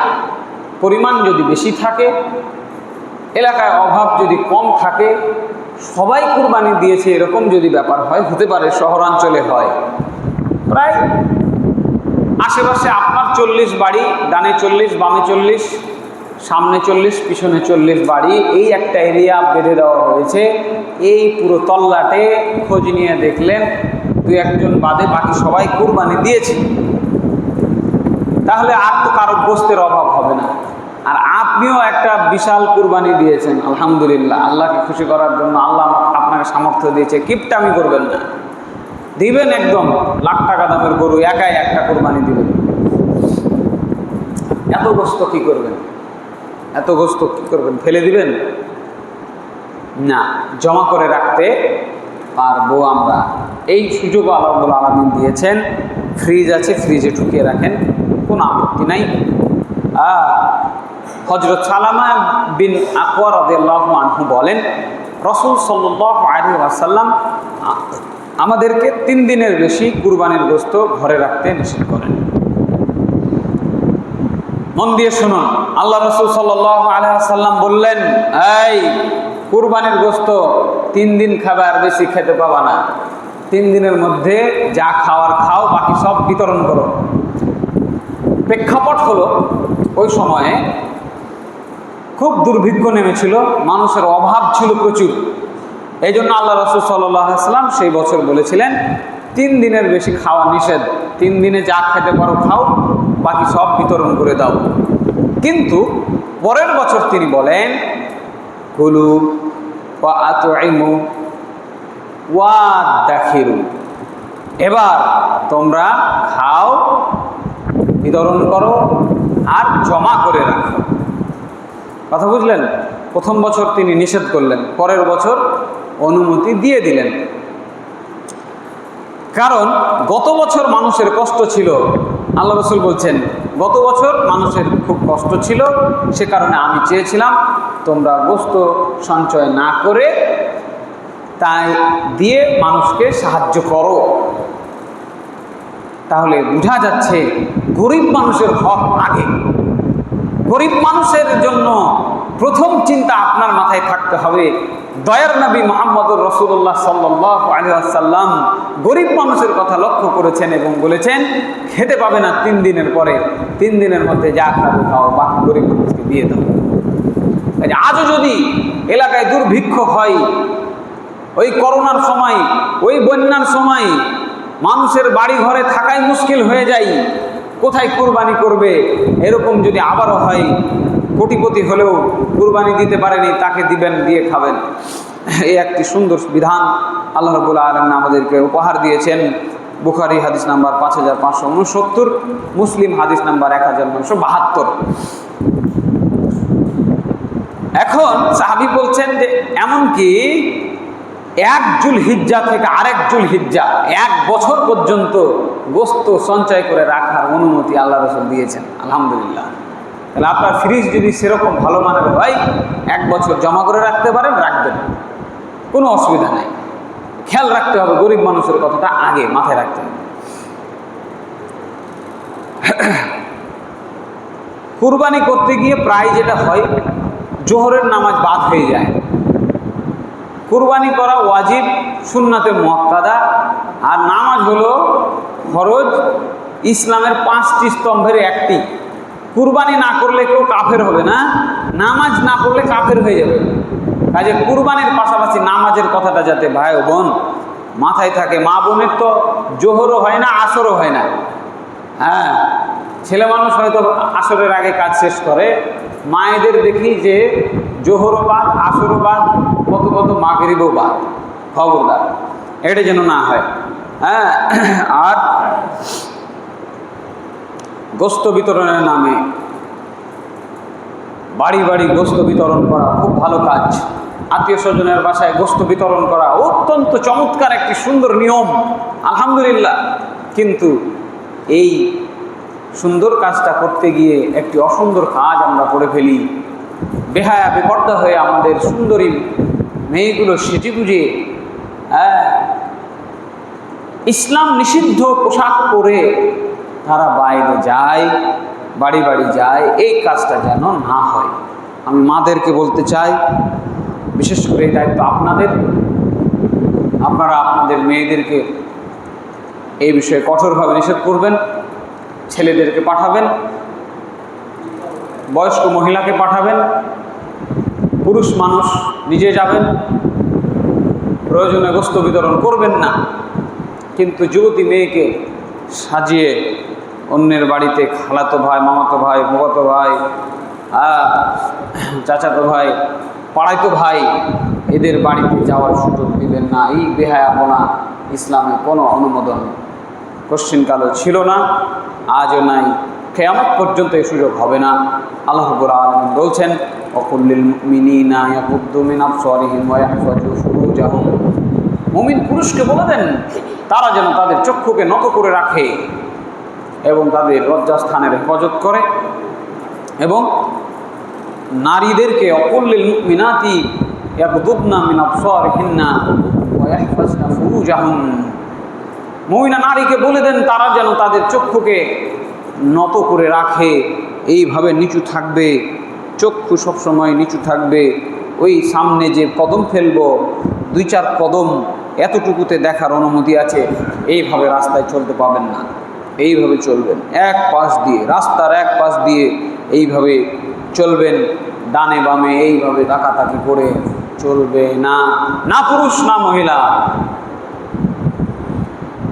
পরিমাণ যদি বেশি থাকে, এলাকায় অভাব যদি কম থাকে, সবাই কুরবানি দিয়েছে এরকম যদি ব্যাপার হয়, হতে পারে শহরাঞ্চলে হয়, প্রায় আশেপাশে আপনার 40 বাড়ি, ডানে 40 বামে 40, সামনে 40 পিছনে 40 বাড়ি, এই একটা এরিয়া বেঁধে দেওয়া হয়েছে। এই পুরো তল্লাটে খোঁজ নিয়ে দেখলেন 2-1 বাদে বাকি সবাই কুরবানি দিয়েছে। তাহলে আর তো কারো গোস্তের অভাব হবে না। আর আপনিও একটা বিশাল কুরবানি দিয়েছেন, আলহামদুলিল্লাহ। আল্লাহকে খুশি করার জন্য আল্লাহ আপনাকে সামর্থ্য দিয়েছে, কিপটামি করবেন না, দিবেন একদম লাখ টাকা দামের গরু, একাই একটা কুরবানি দিবেন। এত গোস্ত কি করবেন? এত গোস্ত কি করবেন? ফেলে দিবেন না, জমা করে রাখতে পারবো আমরা। এই সুযোগ আল্লাহ রাব্বুল আলামিন দিয়েছেন। ফ্রিজ আছে, ফ্রিজে ঢুকিয়ে রাখেন, কোনো আপত্তি নাই। হযরত সালামা বিন আকওয়া রাদিয়াল্লাহু আনহু বলেন, রাসূল সাল্লাল্লাহু আলাইহি ওয়াসাল্লাম আমাদেরকে 3 দিনের বেশি কুরবানির গোস্ত ঘরে রাখতে নিষেধ করেন। মন দিয়ে শুনুন, আল্লাহ রাসূল সাল্লাল্লাহু আলাইহি ওয়াসাল্লাম বললেন, এই কুরবানির গোস্ত 3 দিন খাবে, আর বেশি খেতে পাবা না। 3 দিনের মধ্যে যা খাওয়ার খাও, বাকি সব বিতরণ করো। প্রেক্ষাপট হলো ওই সময়ে খুব দুর্ভিক্ষ নেমেছিল, মানুষের অভাব ছিল প্রচুর। এই জন্য আল্লাহ রাসূল সাল্লাল্লাহু আলাইহি ওয়াসাল্লাম সেই বছর বলেছিলেন 3 দিনের বেশি খাওয়া নিষেধ। 3 দিনে যা খেতে পারো খাও, বাকি সব বিতরণ করে দাও। কিন্তু পরের বছর তিনি বলেন, কুলু ওয়া আতইমু ওয়া দাখিরু, এবার তোমরা খাও, বিতরণ করো, আর জমা করে রাখো। কথা বুঝলেন? প্রথম বছর তিনি নিষেধ করলেন, পরের বছর অনুমতি দিয়ে দিলেন। কারণ গত বছর মানুষের কষ্ট ছিল। আল্লাহ রাসূল বলছেন, গত বছর মানুষের খুব কষ্ট ছিল, সে কারণে আমি চেয়েছিলাম তোমরা গোশত সঞ্চয় না করে তাই দিয়ে মানুষকে সাহায্য করো। তাহলে বোঝা যাচ্ছে গরিব মানুষের হক আগে। গরিব মানুষের জন্য প্রথম চিন্তা আপনার মাথায় থাকতে হবে। দয়ার নবী মুহাম্মদুর রাসূলুল্লাহ সাল্লাল্লাহু আলাইহি ওয়াসাল্লাম গরিব মানুষের কথা লক্ষ্য করেছেন এবং বলেছেন, খেতে পাবে না 3 দিনের পরে, 3 দিনের মধ্যে যা খাবে খাও, বাকি গরিব মানুষকে দিয়ে দাও। আজও যদি এলাকায় দুর্ভিক্ষ হয়, ওই করোনার সময়, ওই বন্যার সময় মানুষের বাড়ি ঘরে থাকাই মুশকিল হয়ে যায়, কোথায় কুরবানি করবে? এরকম যদি আবারও হয়, কোটিপতি হলেও কুরবানি দিতে পারেনি, তাকে দিবেন, দিয়ে খাবেন। এই একটি সুন্দর বিধান আল্লাহ রাব্বুল আলামিন আমাদেরকে উপহার দিয়েছেন। বুখারী হাদিস নাম্বার 5569, মুসলিম হাদিস নাম্বার 1972। এখন সাহাবী বলছেন যে এমনকি 1 জুলহিজ্জা থেকে আরেক জুলহিজ্জা 1 বছর পর্যন্ত গোশত সঞ্চয় করে রাখার অনুমতি আল্লাহ রাসূল দিয়েছেন। আলহামদুলিল্লাহ। তাহলে আপনার ফ্রিজ যদি সেরকম ভালো মানের হয়, 1 বছর জমা করে রাখতে পারেন, রাখবেন, কোনো অসুবিধা নাই। খেয়াল রাখতে হবে, গরিব মানুষের কথাটা আগে মাথায় রাখতে হবে। কুরবানি করতে গিয়ে প্রায় যেটা হয়, জোহরের নামাজ বাদ হয়ে যায়। কুরবানি করা ওয়াজিব, সুন্নাতে মুআক্কাদা, আর নামাজ হলো ফরজ, ইসলামের 5টি স্তম্ভের একটি। কুরবানি না করলে কেউ কাফের হবে না, নামাজ না পড়লে কাফের হয়ে যাবে। কাজে কুরবানির পাশাপাশি নামাজের কথাটা যাতে ভাই ও বোন মাথায় থাকে। মা বোনের তো জোহরও হয় না, আসরও হয় না। হ্যাঁ, ছেলে মানুষ হয়তো আসরের আগে কাজ শেষ করে, মায়েদের দেখি যে জোহরও বাদ, আসরও বাদ, কত মাগরিবও বাদ। খবরদার, এটা যেন না হয়। হ্যাঁ, আর গোশত বিতরণের নামে বাড়ি বাড়ি গোশত বিতরণ করা খুব ভালো কাজ। আত্মীয় স্বজনের বাসায় গোশত বিতরণ করা অত্যন্ত চমৎকার একটি সুন্দর নিয়ম, আলহামদুলিল্লাহ। কিন্তু এই সুন্দর কাজটা করতে গিয়ে একটি অসুন্দর কাজ আমরা করে ফেলি। বেহায়া বেপর্দা হয়ে আমাদের সুন্দরী মেয়েগুলো সেজে গুজে ইসলাম নিষিদ্ধ পোশাক পরে তারা বাইরে যায়, বাড়ি বাড়ি যায়। এই কাজটা যেন না হয়। আমি মাদেরকে বলতে চাই, বিশেষ করে এই দায়িত্ব আপনাদের, আপনারা আপনাদের মেয়েদেরকে এই বিষয়ে কঠোরভাবে নিষেধ করবেন, ছেলেদেরকে পাঠাবেন বয়স্ক মহিলাকে পাঠাবেন, পুরুষ মানুষ নিজে যাবেন, প্রয়োজনে গোস্ত বিতরণ করবেন না। কিন্তু যুবতী মেয়েকে সাজিয়ে অন্যের বাড়িতে খালাতো ভাই, মামাতো ভাই, ফুফাতো ভাই, চাচাতো ভাই, পাড়াইতো ভাই, এদের বাড়িতে যাওয়ার সুযোগ দিবেন না। এই বেহায়াপনা ইসলামে কোনো অনুমোদন কোশ্চিনকালও ছিল না, আজও নাই, কিয়ামত পর্যন্ত এই সুযোগ হবে না। আল্লাহ রাব্বুল আলামিন বলছেন, ওয়াকুল্লিল মুমিনিনা ইয়াগুদ্দু মিন আবসারিহিম ওয়া ইয়াহফাযু ফুরুজাহুম। মুমিন পুরুষকে বলে দেন তারা যেন তাদের চক্ষুকে নত করে রাখে এবং তাদের লজ্জাস্থানের হেফাজত করে, এবং নারীদেরকে ওয়াকুল্লিল মুমিনাতি ইয়াগুদ্দুনা মিন আবসারিহিন্না ওয়া ইয়াহফাযনা ফুরুজাহুম। মুমিনা নারীকে বলে দেন তারা যেন তাদের চক্ষুকে নত করে রাখে, এইভাবে নিচু থাকবে, চক্ষু সবসময় নিচু থাকবে। ওই সামনে যে কদম ফেলবো 2-4 কদম এতটুকুতে দেখার অনুমতি আছে, এইভাবে রাস্তায় চলতে পাবেন না। এইভাবে চলবেন, এক পাশ দিয়ে, রাস্তার এক পাশ দিয়ে এইভাবে চলবেন, ডানে বামে এইভাবে তাকাতাকি করে চলবে না, না পুরুষ না মহিলা।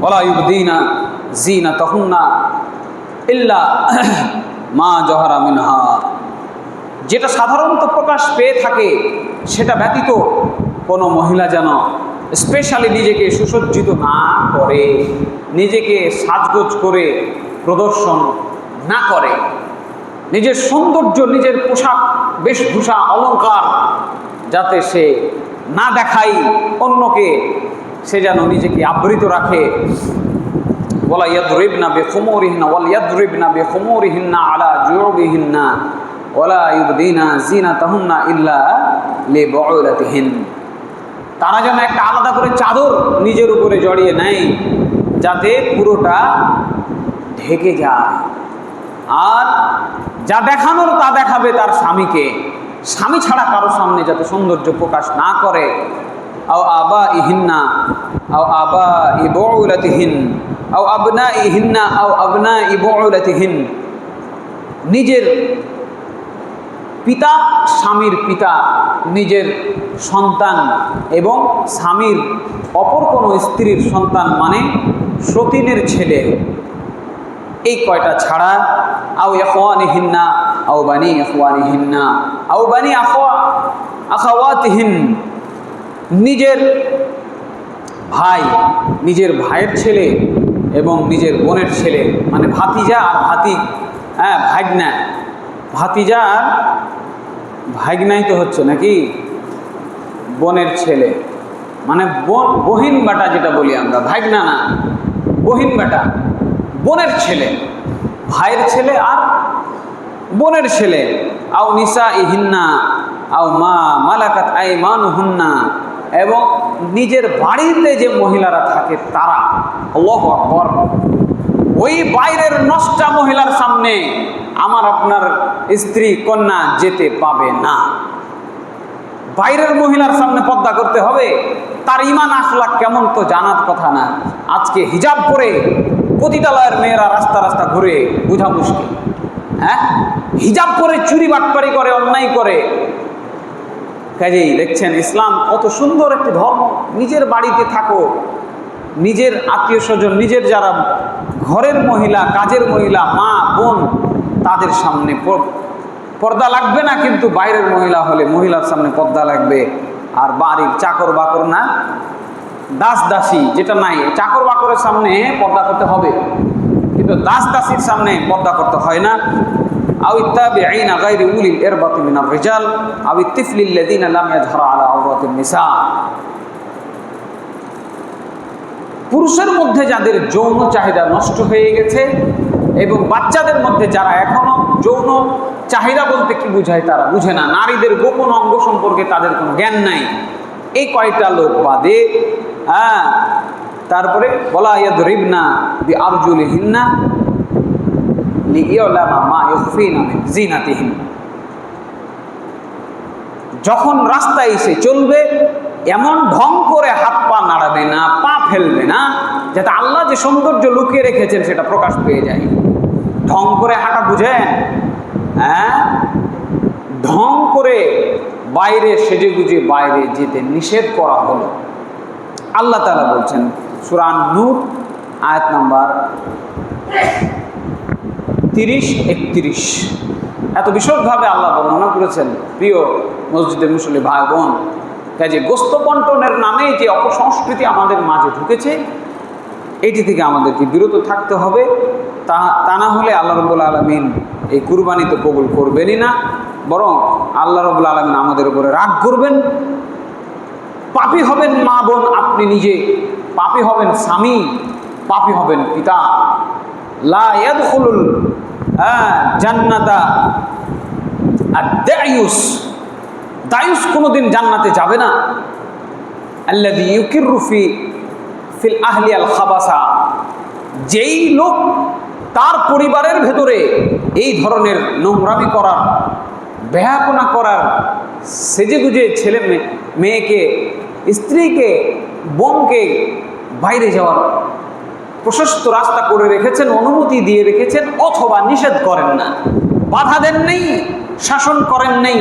ওয়ালা ইউবদিনা যিনাতাহুন্না ইল্লা মা জহারা মিনহা। যেটা সাধারণত প্রকাশ পেয়ে থাকে সেটা ব্যতীত কোনো মহিলা যেন স্পেশালি নিজেকে সুসজ্জিত না করে, নিজেকে সাজগোজ করে প্রদর্শন না করে, নিজের সৌন্দর্য, নিজের পোশাক বেশভূষা অলঙ্কার যাতে সে না দেখায় অন্যকে, সে যেন নিজেকে আবৃত রাখে। ওয়ালা ইয়াদরিবনা বিখুমুরিহিন্না ওয়াল ইয়াদরিবনা বিখুমুরিহিন্না আলা জুউবিহিন্না ওয়ালা ইউবদিনা যিনাতাহুন্না ইল্লা লিবুউলাতিহিন। তারা যেন একটা আলাদা করে চাদর নিজের উপরে জড়িয়ে নেয় যাতে পুরোটা ঢেকে যায়, আর যা দেখানোর তা দেখাবে তার স্বামীকে, স্বামী ছাড়া কারো সামনে যাতে সৌন্দর্য প্রকাশ না করে। আও আবাইহিন্না আও আবাই বুউলাতিহিন আও আবনাইহিন্না আও আবনাই বুউলাতিহিন। নিজের পিতা, স্বামীর পিতা, নিজের সন্তান এবং স্বামীর অপর কোনো স্ত্রীর সন্তান মানে সতীনের ছেলে, এই কয়টা ছাড়া আও ইখওয়ানিহিন্না আও বানি ইখওয়ানিহিন্না আও বানি আখাওয়াতিহিন। নিজের ভাই, নিজের ভাইয়ের ছেলে এবং নিজের বোনের ছেলে মানে ভাতিজা আর ভাগনা, ভাতিজা আর ভাগনাই তো হচ্ছে নাকি, বোনের ছেলে মানে বহিন বেটা যেটা বলি আমরা, ভাগনা না, বহিন বেটা, বোনের ছেলে, ভাইয়ের ছেলে আর বোনের ছেলে। আও নিসাইহিন্না আও মা মালাকাত আইমানুহুন্না, এবং নিজের বাড়িতে যে মহিলারা থাকে তারা, আল্লাহু আকবার, ওই বাইরের নষ্টা মহিলার সামনে আমার আপনার স্ত্রী কন্যা যেতে পাবে না। বাইরের মহিলার সামনে পর্দা করতে হবে, তার ঈমান আখলাক কেমন তো জানার কথা না। আজকে হিজাব পরে পতিতালয়ের মেয়েরা রাস্তা রাস্তা ঘুরে, বোঝা মুশকিল। হ্যাঁ, হিজাব পরে চুরি বাটপারি করে, অন্যায় করে। কাজেই দেখছেন ইসলাম কত সুন্দর একটি ধর্ম। নিজের বাড়িতে থাকো, নিজের আত্মীয় স্বজন, নিজের যারা ঘরের মহিলা, কাজের মহিলা, মা বোন, তাদের সামনে পর্দা লাগবে না, কিন্তু বাইরের মহিলা হলে মহিলার সামনে পর্দা লাগবে। আর বাড়ির চাকর বাকর না, দাস দাসী যেটা নাই, চাকর বাকরের সামনে পর্দা করতে হবে, কিন্তু দাস দাসীর সামনে পর্দা করতে হয় না। আও ইত্তাবিঈনা গায়রি উলিল ইরবাতি মিনার রিজাল আও ইত্তিফলিল্লাযীনা লাম ইয়াযহারু আলা আওরাতিন নিসা। পুরুষের মধ্যে যাদের যৌন চাহিদা নষ্ট হয়ে গেছে এবং বাচ্চাদের মধ্যে যারা এখনো যৌন চাহিদা বলতে কি বোঝায় তারা বুঝে না, নারীদের গোপন অঙ্গ সম্পর্কে তাদের কোনো জ্ঞান নাই, এই কয়টা লোক বাদে। তারপরে ওয়ালা ইয়াদরিবনা বিআরজুলিহিন্না লিইউলামা মা ইউখফিনা মিন যিনাতিহিন। যখন রাস্তায় এসে চলবে এমন ঢং করে হাত পা নাড়াবে না, পা ফেলবে না, যাতে আল্লাহ যে সৌন্দর্য লুকিয়ে রেখেছেন সেটা প্রকাশ পেয়ে যায়। ঢং করে হাঁটা বুঝেন, ঢং করে বাইরে সেজে গুজে বাইরে যেতে নিষেধ করা হলো। আল্লাহ তাআলা বলছেন সূরা নূর আয়াত নাম্বার 30-31, এত বিশদভাবে আল্লাহ বর্ণনা করেছেন। প্রিয় মসজিদের মুসল্লি ভাই বোন, কাজে গোস্ত বন্টনের নামে যে অপসংস্কৃতি আমাদের মাঝে ঢুকেছে, এটি থেকে আমাদেরকে বিরত থাকতে হবে। তা না হলে আল্লাহ রাব্বুল আলামিন এই কুরবানি তো কবুল করবেনই না, বরং আল্লাহ রাব্বুল আলামিন আমাদের উপরে রাগ করবেন। পাপী হবেন মা বোন, আপনি নিজে পাপী হবেন, স্বামী পাপী হবেন, পিতা। লা ইয়াদখুলুল জান্নাতা আদ-দায়ুস, দায়ুস কোনোদিন জান্নাতে যাবে না। আল্লাযী ইউকিররু ফিল আহলি আল খাবাসা, যেই লোক তার পরিবারের ভেতরে এই ধরনের নোংরামি করার, বেহাপনা করার, সেজেগুজে ছেলে মেয়েকে, স্ত্রীকে, বোনকে বাইরে যাওয়ার প্রশস্ত রাস্তা করে রেখেছেন, অনুমতি দিয়ে রেখেছেন, অথবা নিষেধ করেন না, বাধা দেন নেই, শাসন করেন নেই,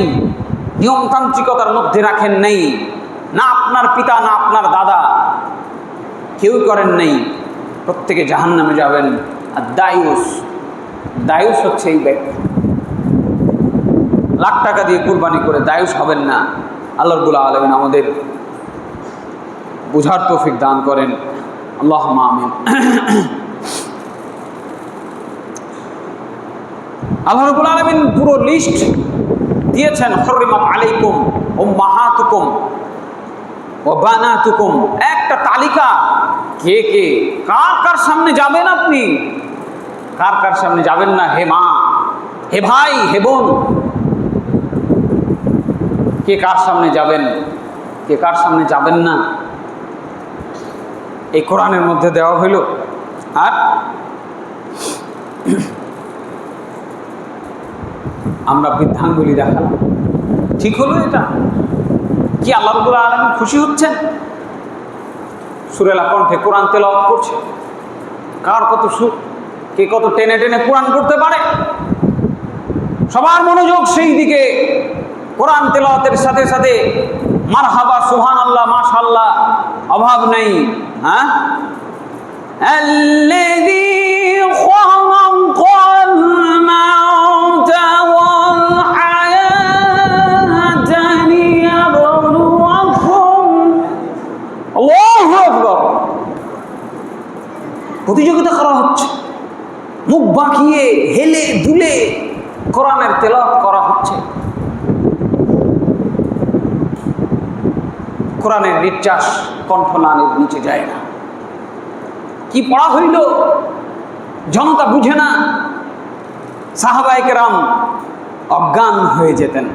নিয়মতান্ত্রিকতার মধ্যে রাখেন নেই, না আপনার পিতা না আপনার দাদা কেউ করেন নেই, প্রত্যেকে জাহান্নামে যাবেন। আর দায়ুস হচ্ছে এই ব্যক্তি, লাখ টাকা দিয়ে কুরবানি করে দায়ুস হবেন না। আল্লাহ রাব্বুল আলামিন আমাদের বুঝার তৌফিক দান করেন, আল্লাহুম্মা আমিন। আল্লাহ রাব্বুল আলামিন পুরো লিস্ট দিয়েছেন, হুররিমাত আলাইকুম উম্মাহাতুকুম ওয়া বানাতুকুম, একটা তালিকা। কে কে কার কার সামনে যাবেন, আপনি কার কার সামনে যাবেন না, হে মা, হে ভাই, হে বোন, কে কার সামনে যাবেন, কে কার সামনে যাবেন না, এই কোরআনের মধ্যে দেওয়া হইল। আর আমরা বৃদ্ধাঙ্গুলি দেখালাম, ঠিক হলো? এটা কি আল্লাহ রাব্বুল আলামিন খুশি হচ্ছেন? সুরেলা কণ্ঠে কোরআন তেলাওয়াত করছে, কার কত সুর, কে কত টেনে টেনে কোরআন পড়তে পারে, সবার মনোযোগ সেই দিকে। কোরআন তেলাওয়াতের সাথে সাথে মারহাবা, সুবহানাল্লাহ, মাশাআল্লাহ, অভাব নেই। হ্যাঁ, আল্লাযী খালাকাল মাউতা ওয়াল হায়াতা লিয়াবলুয়াকুম। আল্লাহু আকবার। প্রতিযোগিতা করা হচ্ছে, মুখ বাঁকিয়ে হেলে দুলে কোরআনের তেলাওয়াত করা হচ্ছে। কোরআনের নির্যাস কণ্ঠনালীর নিচে যায় না। কি পড়া হইল জনতা বুঝে না। সাহাবায়ে কেরাম অজ্ঞান হয়ে যেতেন,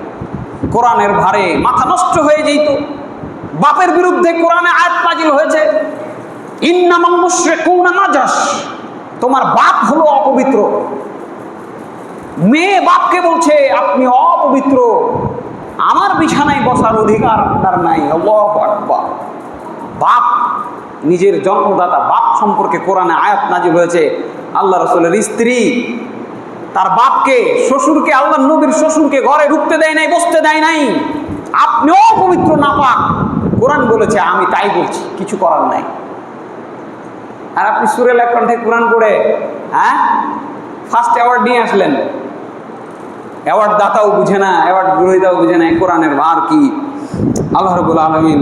কোরআনের ভারে মাথা নষ্ট হয়ে যেত। বাপের বিরুদ্ধে কোরআনে আয়াত নাযিল হয়েছে, ইন্নামাল মুশরিকুনা নাজাস, তোমার বাপ হলো অপবিত্র। মেয়ে বাপকে বলছে আপনি অপবিত্র, আমার বিছানায় বসার অধিকার আপনার নাই। আল্লাহু আকবার। বাপ, নিজের জন্মদাতা বাপ সম্পর্কে কোরআনে আয়াত নাযিল হয়েছে। আল্লাহ রাসূলের স্ত্রী তার বাপকে, শ্বশুরকে, আল্লাহর নবীর শ্বশুরকে ঘরে ঢুকতে দেয় নাই, বসতে দেয় নাই। আপনিও পবিত্র নাপাক, কোরআন বলেছে, আমি তাই বলছি, কিছু করার নাই। আর আপনি সুরেলা কণ্ঠে কোরআন পড়ে ফার্স্ট অ্যাওয়ার্ড নিয়ে আসলেন। অ্যাওয়ার্ড দাতাও বুঝে না, অ্যাওয়ার্ড গ্রহীতাও বুঝে না, এই কোরআনের ভার কি। আল্লাহ রাব্বুল আলামিন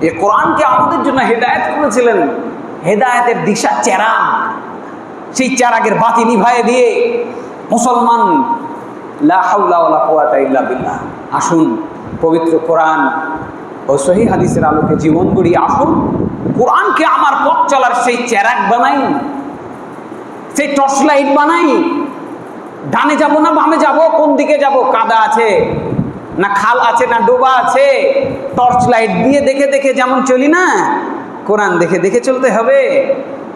এই কোরআনকে আমাদের জন্য হেদায়েত করেছিলেন, হেদায়েতের দিশা চেরাগ। সেই চেরাগের বাতি নিভায়ে দিয়ে মুসলমান, লা হাওলা ওয়ালা কুওয়াতা ইল্লা বিল্লাহ। আসুন পবিত্র কোরআন ও সহিহ হাদিসের আলোকে জীবন গড়ি। আসুন কোরআনকে আমার পথ চলার সেই চেরাগ বানাই, সেই টর্চ লাইট বানাই। ডানে যাব না বামে যাব, কোন দিকে যাব, কাদা আছে না খাল আছে না ডোবা আছে, টর্চ লাইট দিয়ে দেখে দেখে যেমন চলি না, কোরআন দেখে দেখে চলতে হবে।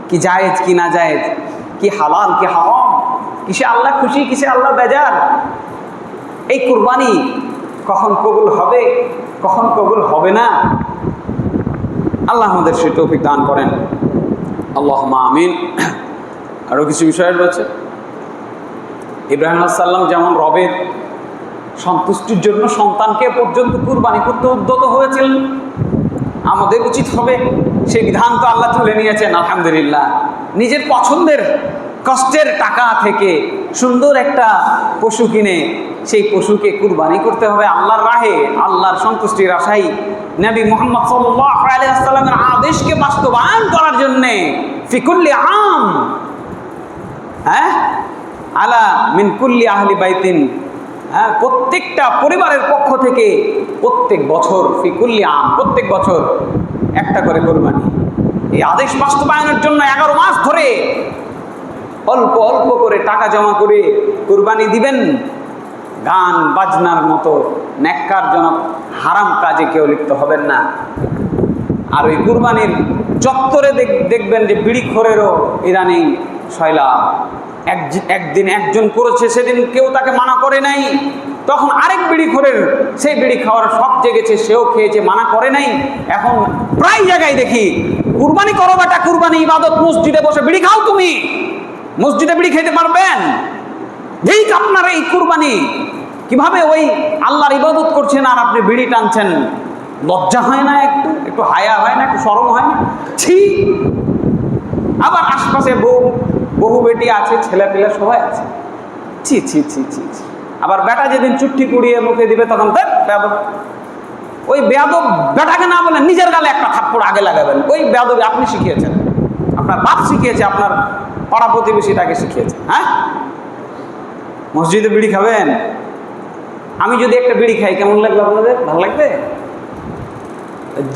কি জায়েজ কি না জায়েজ, কি হালাল কি হারাম, কিসে আল্লাহ খুশি কিসে আল্লাহ বেজার। এই কুরবানি কখন কবুল হবে কখন কবুল হবে না, আল্লাহ আমাদের সে তৌফিক দান করেন, আল্লাহুম্মা আমিন। আরও কিছু বিষয় রয়েছে। ইব্রাহিম আলাইহিস সালাম যেমন রবের সন্তুষ্টির জন্য সন্তানকে পর্যন্ত কুরবানি করতে উদ্যত হয়েছিলেন, আমাদের উচিত হবে সেই বিধান তো আল্লাহ তুলে নিয়েছেন আলহামদুলিল্লাহ। নিজের পছন্দের কষ্টের টাকা থেকে সুন্দর একটা পশু কিনে সেই পশুকে কুরবানি করতে হবে আল্লাহর রাহে, আল্লাহর সন্তুষ্টির আশায়, নবী মুহাম্মদ সাল্লাল্লাহু আলাইহি ওয়াসাল্লামের আদেশকে বাস্তবায়ন করার জন্যে ফি কুল্লি আম, আলা মিন কুল্লি আহলি বাইতিন, প্রত্যেকটা পরিবারের পক্ষ থেকে প্রত্যেক বছর, ফি কুল্লি আম, প্রত্যেক বছর একটা করে কুরবানি। এই আদেশ বাস্তবায়নের জন্য 11 মাস ধরে অল্প অল্প করে টাকা জমা করে কুরবানি দিবেন। গান বাজনার মতো ন্যাক্কারজনক হারাম কাজে কেউ লিপ্ত হবেন না। আর ওই কুরবানির চত্বরে দেখবেন যে বিড়িখোরেরও ইদানিং সয়লাভ। একদিন একজন করেছে, সেদিন কেউ তাকে মানা করে নাই, তখন আরেক বিড়িখোরের সেই বিড়ি খাওয়ার শখ জেগেছে, সেও খেয়েছে, মানা করে নাই। এখন প্রায় জায়গায় দেখি কুরবানি করো বেটা, কুরবানি ইবাদত, মসজিদে বসে বিড়ি খাও, তুমি মসজিদে বিড়ি খেতে পারবেন? ঠিক আপনার এই কুরবানি, কিভাবে ওই আল্লাহর ইবাদত করছেন আর আপনি বিড়ি টানছেন? লজ্জা হয় না? একটু হায়া হয় না? একটু শরম হয় না? ছি! আবার আশপাশে বহু বেটি আছে, ছেলে পেলে সবাই আছে, ছি ছি ছি ছি ছি। আবার বেটা যেদিন চুট্টি কুড়িয়ে মুখে দিবে তখন বেয়াদব। ওই বেয়াদব বেটাকে না বলে নিজের গালে একটা থাপ্পড় আগে লাগাবেন। ওই বেয়াদবি আপনি শিখিয়েছেন, আপনার বাপ শিখিয়েছে, আপনার পাড়া প্রতিবেশী তাকে শিখিয়েছে। মসজিদে বিড়ি খাবেন? আমি যদি একটা বিড়ি খাই কেমন লাগবে আপনাদের? ভালো লাগবে?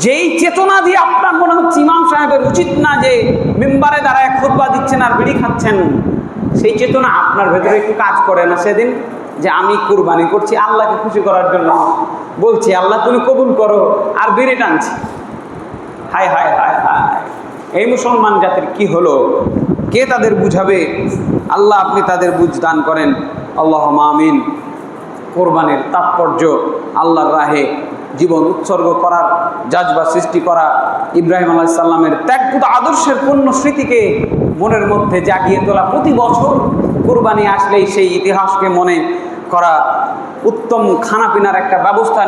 যেই চেতনা দিয়ে আপনার মনে হচ্ছে ইমাম সাহেবের উচিত না যে মিম্বারে দাঁড়ায় খুতবা দিচ্ছেন আর বিড়ি খাচ্ছেন, সেই চেতনা আপনার ভেতরে একটু কাজ করে না সেদিন? যে আমি কুরবানি করছি আল্লাহকে খুশি করার জন্য, বলছি আল্লাহ তুমি কবুল করো, আর বিড়ি টানছি। হায় হায় হায় হায়, এই মুসলমান জাতির কি হলো? কে তাদের বুঝাবে? আল্লাহ আপনি তাদের বুঝ দান করেন, আল্লাহুম্মা আমিন। কোরবানির তাৎপর্য, আল্লাহর রাহে জীবন উৎসর্গ করার জাজবা সৃষ্টি করা, ইব্রাহিম আলাইহিস সালামের ত্যাগপুত আদর্শের পূর্ণ স্মৃতিকে মনের মধ্যে জাগিয়ে তোলা, প্রতি বছর কুরবানি আসলেই সেই ইতিহাসকে মনে করা, উত্তম খানাপিনার একটা ব্যবস্থা,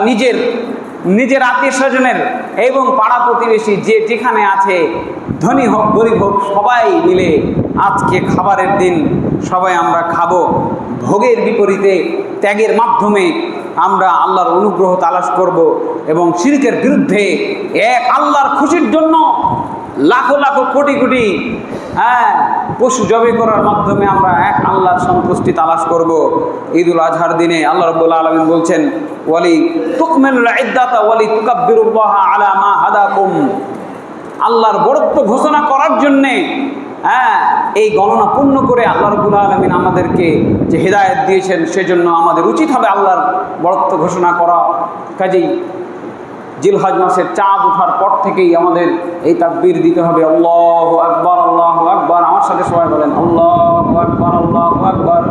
নিজের আত্মীয় স্বজনের এবং পাড়া প্রতিবেশী যে যেখানে আছে, ধনী হোক গরিব হোক, সবাই মিলে আজকে খাবারের দিন, সবাই আমরা খাবো। ভোগের বিপরীতে ত্যাগের মাধ্যমে আমরা আল্লাহর অনুগ্রহ তালাশ করব এবং শিরকের বিরুদ্ধে এক আল্লাহর খুশির জন্য লাখো লাখো কোটি কোটি পশু জবাই করার মাধ্যমে আমরা এক আল্লাহর সন্তুষ্টি তালাশ করব। ঈদুল আজহার দিনে আল্লাহ রাব্বুল আলামিন বলছেন, ওয়ালি তুকমিলুল ইদ্দাতা ওয়ালি তুকাব্বিরুল্লাহা আলা মা হাদাকুম, আল্লাহর বরত্ব ঘোষণা করার জন্যে এই গণনা পূর্ণ করে আল্লাহ রাব্বুল আলামিন আমাদেরকে যে হিদায়াত দিয়েছেন, সেজন্য আমাদের উচিত হবে আল্লাহর বরত্ব ঘোষণা করা। কাজেই জিলহজ মাসের চাঁদ ওঠার পর থেকেই আমাদের এই তাকবীর দিতে হবে, আল্লাহু আকবার, আল্লাহু আকবার। আমার সাথে সবাই বলেন, আল্লাহু আকবার, আল্লাহু আকবার,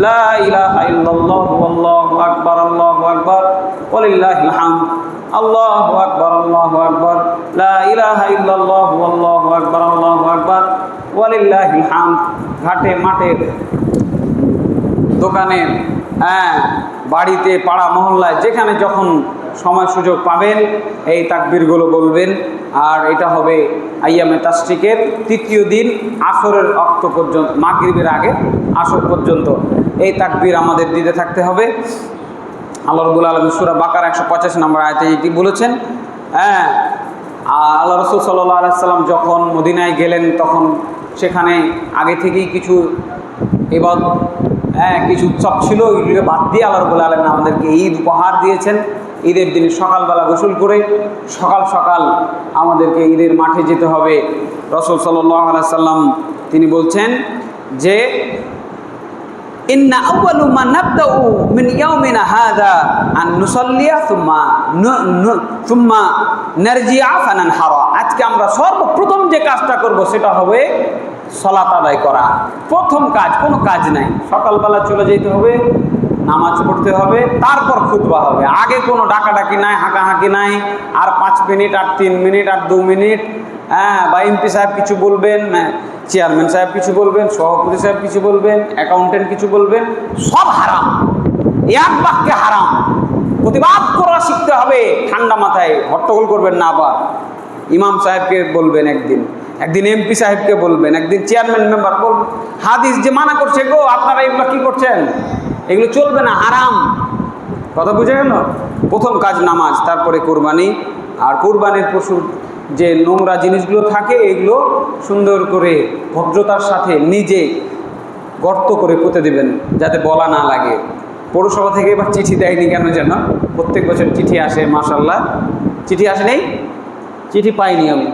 লা ইলাহা ইল্লাল্লাহু আল্লাহু আকবার, আল্লাহু আকবার, ওয়ালিল্লাহিল হামদ। আল্লাহু আকবার, আল্লাহু আকবার, লা ইলাহা ইল্লাল্লাহু আল্লাহু আকবার, আল্লাহু আকবার, ওয়ালিল্লাহিল হামদ। ঘাটে, মাঠে, দোকানে, বাড়িতে, পাড়া মহল্লায়, যেখানে যখন সময় সুযোগ পাবেন এই তাকবীরগুলো বলবেন। আর এটা হবে আইয়ামে তাশরিকের তৃতীয় দিন আসরের ওয়াক্ত পর্যন্ত, মাগরিবের আগে আসর পর্যন্ত এই তাকবীর আমাদের দিতে থাকতে হবে। আল্লাহ রাব্বুল আলামিন সূরা বাকারা 185 নম্বর আয়াতে এটি বলেছেন। আল্লাহ রাসূল সাল্লাল্লাহু আলাইহি সাল্লাম যখন মদিনায় গেলেন, তখন সেখানে আগে থেকেই কিছু কিছু উৎসব ছিল, এগুলিকে বাদ দিয়ে আল্লাহ রাব্বুল আলামিন আমাদেরকে ঈদ উপহার দিয়েছেন। ঈদের দিন সকালবেলা গোসল করে সকাল সকাল আমাদেরকে ঈদের মাঠে যেতে হবে। রাসূল সাল্লাল্লাহু আলাইহি সাল্লাম তিনি বলছেন যে, ইন্না আউয়ালু মা নাবদাউ মিন ইয়াউমিনা হাযা আন নুসাল্লিয়া সুম্মা নারজিআ ফানানহারা। আজকে আমরা সর্বপ্রথম যে কাজটা করব সেটা হবে সালাত আদায় করা। প্রথম কাজ, কোনো কাজ নাই, সকালবেলা চলে যেতে হবে, নামাজ পড়তে হবে, তারপর খুতবা হবে। আগে কোনো ডাকাডাকি নাই, হাঁকাহাঁকি নাই, আর 5 মিনিট, আর 3 মিনিট, আর 2 মিনিট, বা এমপি সাহেব কিছু বলবেন, চেয়ারম্যান সাহেব কিছু বলবেন, সভাপতি সাহেব কিছু বলবেন, অ্যাকাউন্টেন্ট কিছু বলবেন, সব হারাম, এক বাক্যে হারাম। প্রতিবাদ করা শিখতে হবে, ঠান্ডা মাথায় হট্টগোল করবেন না। আবার ইমাম সাহেবকে বলবেন, একদিন এমপি সাহেবকে বলবেন, একদিন চেয়ারম্যান মেম্বার বলবেন। হাদিস যে মানা করছে, গো আপনারা এগুলো কি করছেন, এগুলো চলবে না, হারাম। কথা বুঝে গেল? প্রথম কাজ নামাজ, তারপরে কোরবানি। আর কোরবানির পশুর যে নোংরা জিনিসগুলো থাকে এগুলো সুন্দর করে ভদ্রতার সাথে নিজে গর্ত করে পুঁতে দেবেন, যাতে বলা না লাগে। পৌরসভা থেকে এবার চিঠি দেয়নি কেন যেন, প্রত্যেক বছর চিঠি আসে, মাশাআল্লাহ। চিঠি আসে নেই, চিঠি পাইনি আমি।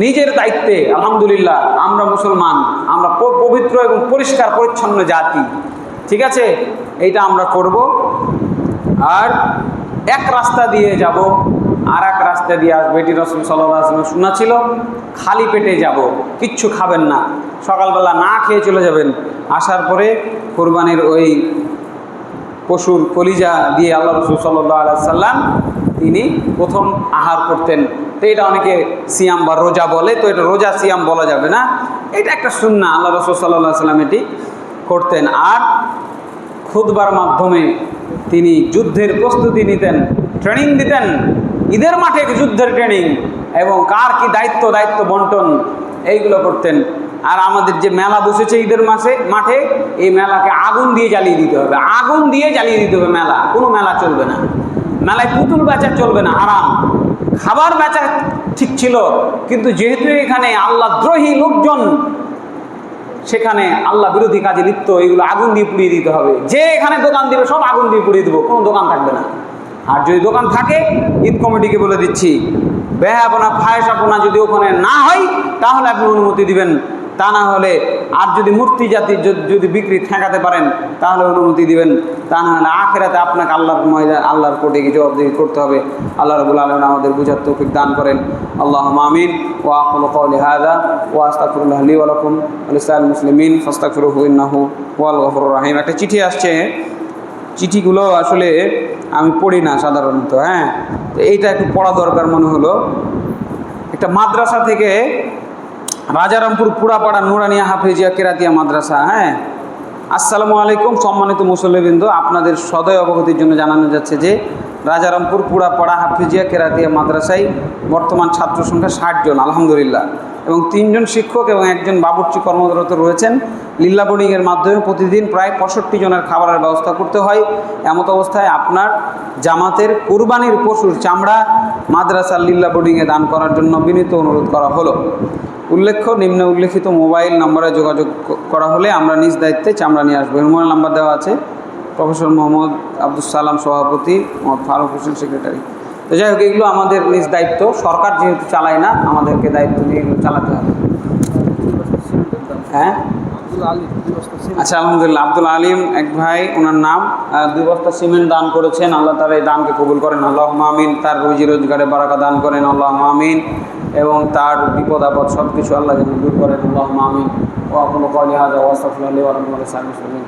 নিজের দায়িত্বে আলহামদুলিল্লাহ, আমরা মুসলমান, আমরা পবিত্র এবং পরিষ্কার পরিচ্ছন্ন জাতি, ঠিক আছে, এইটা আমরা করব। আর এক রাস্তা দিয়ে যাব, আর এক রাস্তা দিয়ে আসবো। এটি রাসূল সাল্লাল্লাহু আলাইহি ওয়াসাল্লাম শোনা ছিল, খালি পেটে যাব, কিচ্ছু খাবেন না, সকালবেলা না খেয়ে চলে যাবেন। আসার পরে কোরবানির ওই পশুর কলিজা দিয়ে আল্লাহ রাসূল সাল্লাল্লাহু আলাইহি ওয়াসাল্লাম তিনি প্রথম আহার করতেন। তো এটা অনেকে সিয়াম বা রোজা বলে, তো এটা রোজা সিয়াম বলা যাবে না, এটা একটা সুন্নাহ। আল্লাহ রাসূল সাল্লাল্লাহু আলাইহি ওয়াসাল্লাম এটি করতেন। আর খুতবার মাধ্যমে তিনি যুদ্ধের প্রস্তুতি নিতেন, ট্রেনিং দিতেন, ঈদের মাঠে যুদ্ধের ট্রেনিং, এবং কার কি দায়িত্ব বন্টন এইগুলো করতেন। আর আমাদের যে মেলা বসেছে ঈদের মাঠে, এই মেলাকে আগুন দিয়ে জ্বালিয়ে দিতে হবে, আগুন দিয়ে জ্বালিয়ে দিতে হবে মেলা। কোনো মেলা চলবে না, মেলায় পুতুল বেচা চলবে না, হারাম। খাবার বেচা ঠিক ছিল, কিন্তু যেহেতু এখানে আল্লাহ দ্রোহী লোকজন, সেখানে আল্লাহ বিরোধী কাজে লিপ্ত, এগুলো আগুন দিয়ে পুড়িয়ে দিতে হবে। যে এখানে দোকান দিবে সব আগুন দিয়ে পুড়িয়ে দেবো, কোনো দোকান থাকবে না। আর যদি দোকান থাকে, ঈদ কমিটিকে বলে দিচ্ছি, বেহাপনা ফায়সাপনা যদি ওখানে না হয় তাহলে আপনি অনুমতি দিবেন, তা না হলে, আর যদি মূর্তি জাতির যদি বিক্রি ঠেকাতে পারেন তাহলে অনুমতি দিবেন, তা না হলে আখিরাতে আপনাকে আল্লাহর কোর্টে গিয়ে জবাবদিহি করতে হবে। আল্লাহ রাব্বুল আলামিন আমাদের বুঝার তৌফিক দান করেন। আল্লাহুম্মা আমিন। ওয়া আকুলু কওলি হাযা ওয়া আস্তাগফিরুল্লাহ লি ওয়া লাকুম ওয়া লিসাইরিল মুসলিমিন ফাস্তাগফিরুহু ইন্নাহু হুয়াল গফুরুর রহিম। একটা চিঠি আসছে, চিঠিগুলো আসলে আমি পড়ি না সাধারণত, তো এইটা একটু পড়া দরকার মনে হলো। একটা মাদ্রাসা থেকে, রাজারামপুর পুরাপাড়া নুরানিয়া হাফেজিয়া কেরাতিয়া মাদ্রাসা। আসসালামু আলাইকুম সম্মানিত মুসল্লিবৃন্দ, আপনাদের সদয় অবগতির জন্য জানানো যাচ্ছে যে রাজারামপুর পুরাপাড়া হাফেজিয়া কেরাতিয়া মাদ্রাসায় বর্তমান ছাত্র সংখ্যা 60 জন আলহামদুলিল্লাহ, এবং 3 জন শিক্ষক এবং 1 জন বাবুর্চি কর্মরত রয়েছেন। লিল্লা বোর্ডিংয়ের মাধ্যমে প্রতিদিন প্রায় 65 জনের খাবারের ব্যবস্থা করতে হয়। এমত অবস্থায় আপনার জামাতের কুরবানির পশুর চামড়া মাদ্রাসার লিল্লা বোর্ডিংয়ে দান করার জন্য বিনীত অনুরোধ করা হলো। উল্লেখ্য, নিম্নে উল্লেখিত মোবাইল নম্বরে যোগাযোগ করা হলে আমরা নিজ দায়িত্বে চামড়া নিয়ে আসবো। মোবাইল নাম্বার দেওয়া আছে। প্রফেসর মোহাম্মদ আব্দুল সালাম সভাপতি, মোহাম্মদ ফারুক হোসেন সেক্রেটারি। তো যাই হোক, এগুলো আমাদের নিজ দায়িত্ব, সরকার যেহেতু চালায় না, আমাদেরকে দায়িত্ব নিয়ে এগুলো চালাতে হবে। আচ্ছা, আলহামদুলিল্লাহ। আব্দুল আলিম এক ভাই, ওনার নাম, 2 বস্তা সিমেন্ট দান করেছেন। আল্লাহ তাআলা এই দানকে কবুল করেন, আল্লাহুম্মা আমিন। তার রুজি রোজগারে বারাকা দান করেন, আল্লাহুম্মা আমিন। এবং তার বিপদ আপদ সব কিছু আল্লাহ যেন দূর করেন, আল্লাহুম্মা আমিন। ওয়া আকুলু কওলি হাযা ওয়া আস্তাগফিরুল্লাহ লি ওয়া লাকুম ওয়া লিসাইরিল মুসলিমিন।